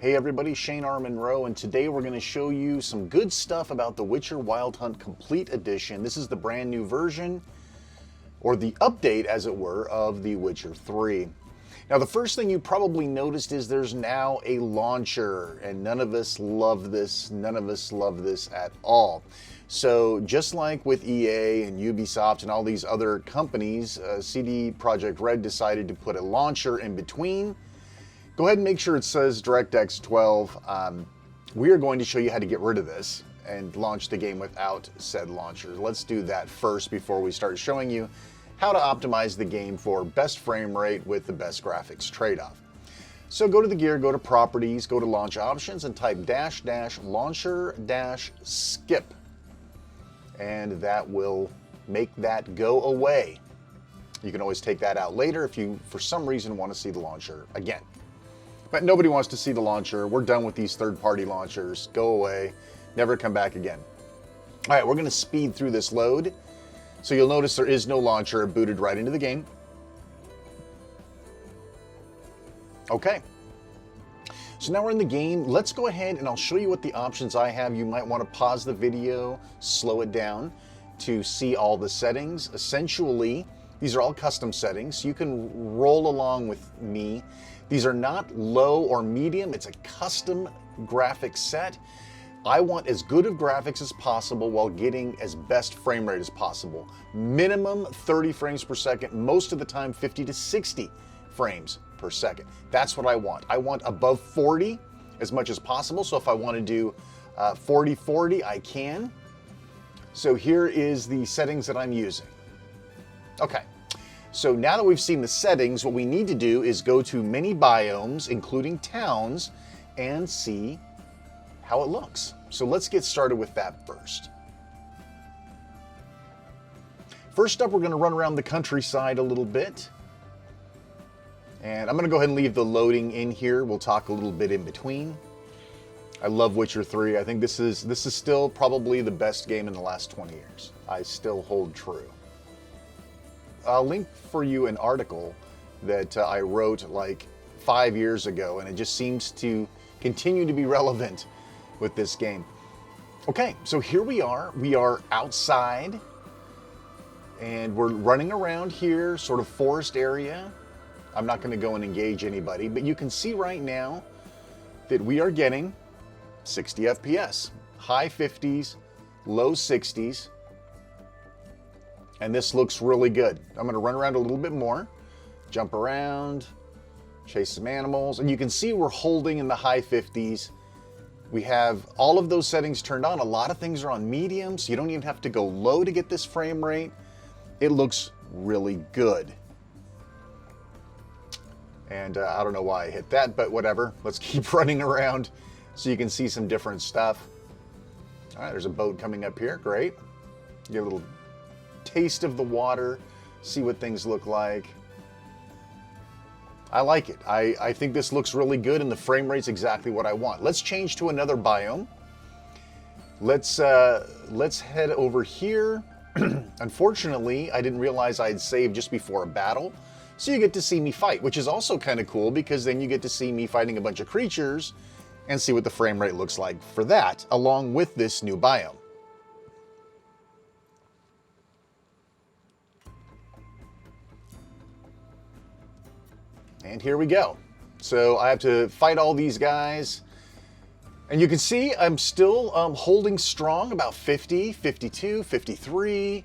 Hey everybody, Shane R. Monroe, and today we're going to show you some good stuff about The Witcher Wild Hunt Complete Edition. This is the brand new version, or the update as it were, of The Witcher 3. Now the first thing you probably noticed is there's now a launcher, and none of us love this, at all. So just like with EA and Ubisoft and all these other companies, CD Projekt Red decided to put a launcher in between. Go ahead and make sure it says DirectX 12. We are going to show you how to get rid of this and launch the game without said launcher. Let's do that first before we start showing you how to optimize the game for best frame rate with the best graphics trade-off. So go to the gear, go to properties, go to launch options and type --launcher-skip. And that will make that go away. You can always take that out later if you, for some reason, want to see the launcher again. But nobody wants to see the launcher. We're done with these third-party launchers. Go away. Never come back again. All right, we're going to speed through this load. So you'll notice there is no launcher. It booted right into the game. Okay. So now we're in the game. Let's go ahead and I'll show you what the options I have. You might want to pause the video, slow it down to see all the settings. Essentially, these are all custom settings. You can roll along with me. These are not low or medium. It's a custom graphics set. I want as good of graphics as possible while getting as best frame rate as possible. Minimum 30 frames per second, most of the time 50 to 60 frames per second. That's what I want. I want above 40 as much as possible. So if I want to do 40-40, I can. So here is the settings that I'm using. Okay. So now that we've seen the settings, what we need to do is go to many biomes, including towns, and see how it looks. So let's get started with that first. First up, we're going to run around the countryside a little bit. And I'm going to go ahead and leave the loading in here. We'll talk a little bit in between. I love Witcher 3. I think this is still probably the best game in the last 20 years. I still hold true. I'll link for you an article that I wrote like 5 years ago, and it just seems to continue to be relevant with this game. Okay, so here we are. We are outside, and we're running around here, sort of forest area. I'm not going to go and engage anybody, but you can see right now that we are getting 60 FPS, high 50s, low 60s. And this looks really good. I'm going to run around a little bit more, jump around, chase some animals. And you can see we're holding in the high 50s. We have all of those settings turned on. A lot of things are on medium, so you don't even have to go low to get this frame rate. It looks really good. And I don't know why I hit that, but whatever. Let's keep running around so you can see some different stuff. All right, there's a boat coming up here. Great. Get a little taste of the water, see what things look like. I like it. I think this looks really good and the frame rate's exactly what I want. Let's change to another biome. Let's head over here. Unfortunately, I didn't realize I had saved just before a battle. So you get to see me fight, which is also kind of cool because then you get to see me fighting a bunch of creatures and see what the frame rate looks like for that, along with this new biome. And here we go. So I have to fight all these guys. And you can see I'm still holding strong, about 50, 52, 53.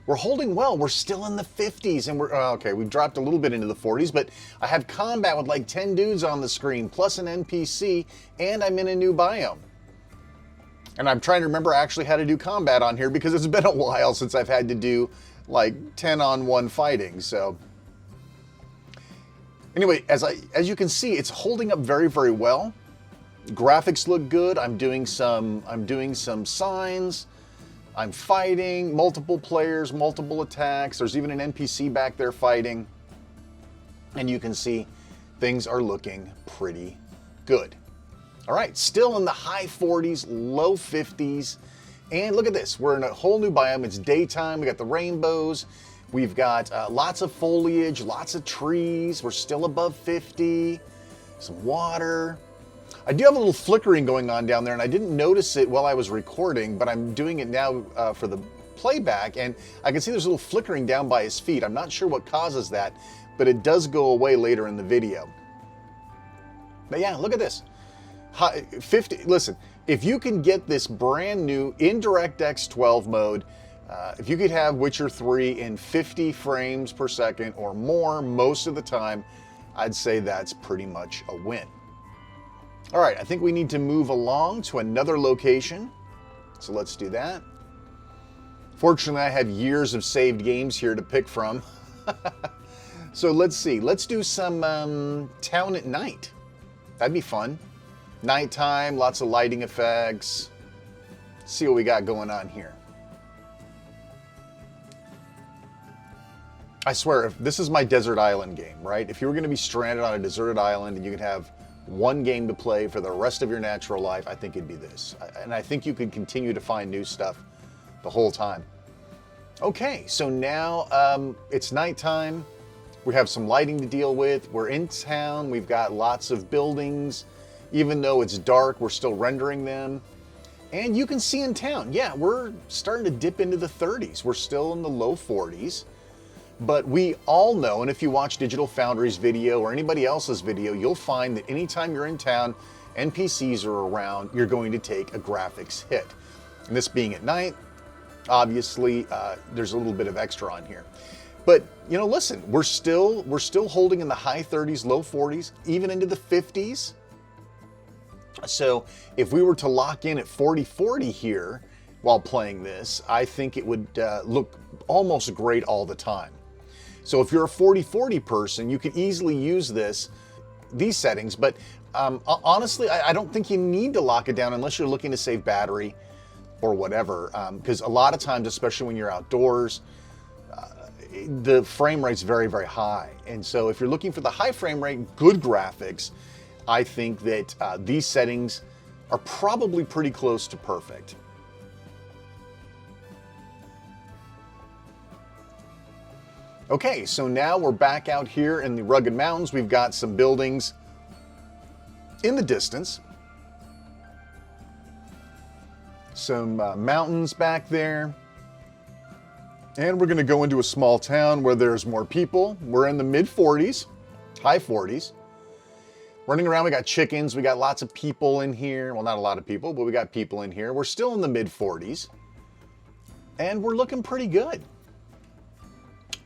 We're holding well. We're still in the 50s. And we're, okay, we've dropped a little bit into the 40s, but I have combat with like 10 dudes on the screen, plus an NPC, and I'm in a new biome. And I'm trying to remember actually how to do combat on here because it's been a while since I've had to do like 10-on-1 fighting, so... Anyway, as you can see, it's holding up very, very well. Graphics look good. I'm doing some signs. I'm fighting multiple players, multiple attacks. There's even an NPC back there fighting. And you can see things are looking pretty good. All right, still in the high 40s, low 50s. And look at this. We're in a whole new biome. It's daytime. We got the rainbows. We've got lots of foliage, lots of trees. We're still above 50. Some water. I do have a little flickering going on down there, and I didn't notice it while I was recording, but I'm doing it now for the playback, and I can see there's a little flickering down by his feet. I'm not sure what causes that, but it does go away later in the video. But yeah, look at this. 50. Listen, if you can get this brand new in DirectX 12 mode, if you could have Witcher 3 in 50 frames per second or more most of the time, I'd say that's pretty much a win. All right, I think we need to move along to another location. So let's do that. Fortunately, I have years of saved games here to pick from. So let's see. Let's do some town at night. That'd be fun. Nighttime, lots of lighting effects. Let's see what we got going on here. I swear, if this is my desert island game, right? If you were going to be stranded on a deserted island and you could have one game to play for the rest of your natural life, I think it'd be this. And I think you could continue to find new stuff the whole time. Okay, so now it's nighttime. We have some lighting to deal with. We're in town. We've got lots of buildings. Even though it's dark, we're still rendering them. And you can see in town, yeah, we're starting to dip into the 30s. We're still in the low 40s. But we all know, and if you watch Digital Foundry's video or anybody else's video, you'll find that anytime you're in town, NPCs are around, you're going to take a graphics hit. And this being at night, obviously, there's a little bit of extra on here. But, you know, listen, we're still holding in the high 30s, low 40s, even into the 50s. So if we were to lock in at 4040 here while playing this, I think it would look almost great all the time. So if you're a 4040 person, you could easily use these settings, but honestly, I don't think you need to lock it down unless you're looking to save battery or whatever, because a lot of times, especially when you're outdoors, the frame rate's very, very high. And so if you're looking for the high frame rate, good graphics, I think that these settings are probably pretty close to perfect. Okay, so now we're back out here in the rugged mountains. We've got some buildings in the distance. Some mountains back there. And we're going to go into a small town where there's more people. We're in the mid 40s, high 40s. Running around, we got chickens. We got lots of people in here. Well, not a lot of people, but we got people in here. We're still in the mid 40s. And we're looking pretty good.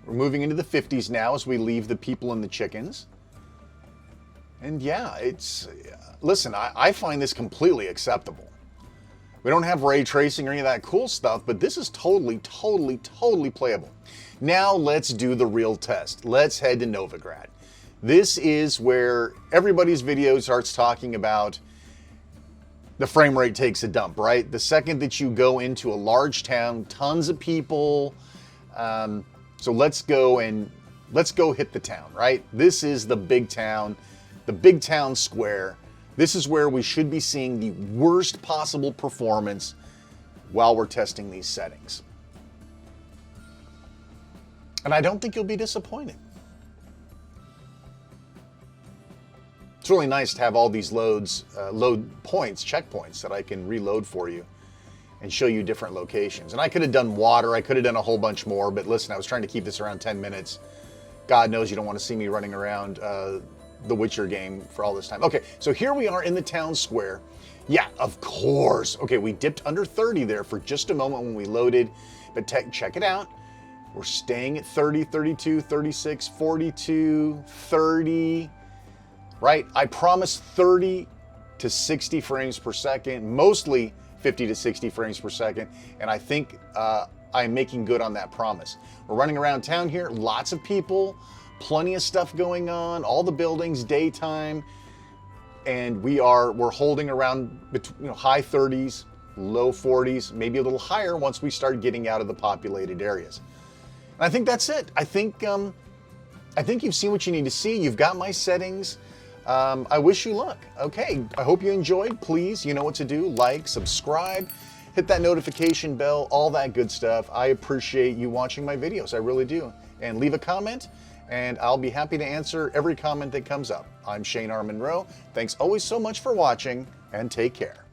We're moving into the 50s now as we leave the people and the chickens. And yeah, listen, I find this completely acceptable. We don't have ray tracing or any of that cool stuff, but this is totally playable. Now let's do the real test. Let's head to Novigrad. This is where everybody's video starts talking about the frame rate takes a dump, right? The second that you go into a large town, tons of people. So let's go hit the town, right? This is the big town square. This is where we should be seeing the worst possible performance while we're testing these settings. And I don't think you'll be disappointed. It's really nice to have all these load points, checkpoints that I can reload for you and show you different locations. And I could have done water, I could have done a whole bunch more, but listen, I was trying to keep this around 10 minutes. God knows you don't want to see me running around the Witcher game for all this time. Okay, so here we are in the town square. Yeah, of course. Okay, we dipped under 30 there for just a moment when we loaded, but check it out. We're staying at 30, 32, 36, 42, 30, right? I promised 30 to 60 frames per second, mostly 50 to 60 frames per second, and I think I'm making good on that promise. We're running around town here, lots of people, plenty of stuff going on, all the buildings, daytime, and we're holding around between, high 30s, low 40s, maybe a little higher once we start getting out of the populated areas. And I think that's it. I think you've seen what you need to see. You've got my settings. I wish you luck. Okay, I hope you enjoyed. Please, you know what to do. Like, subscribe, hit that notification bell, all that good stuff. I appreciate you watching my videos. I really do. And leave a comment, and I'll be happy to answer every comment that comes up. I'm Shane R. Monroe. Thanks always so much for watching, and take care.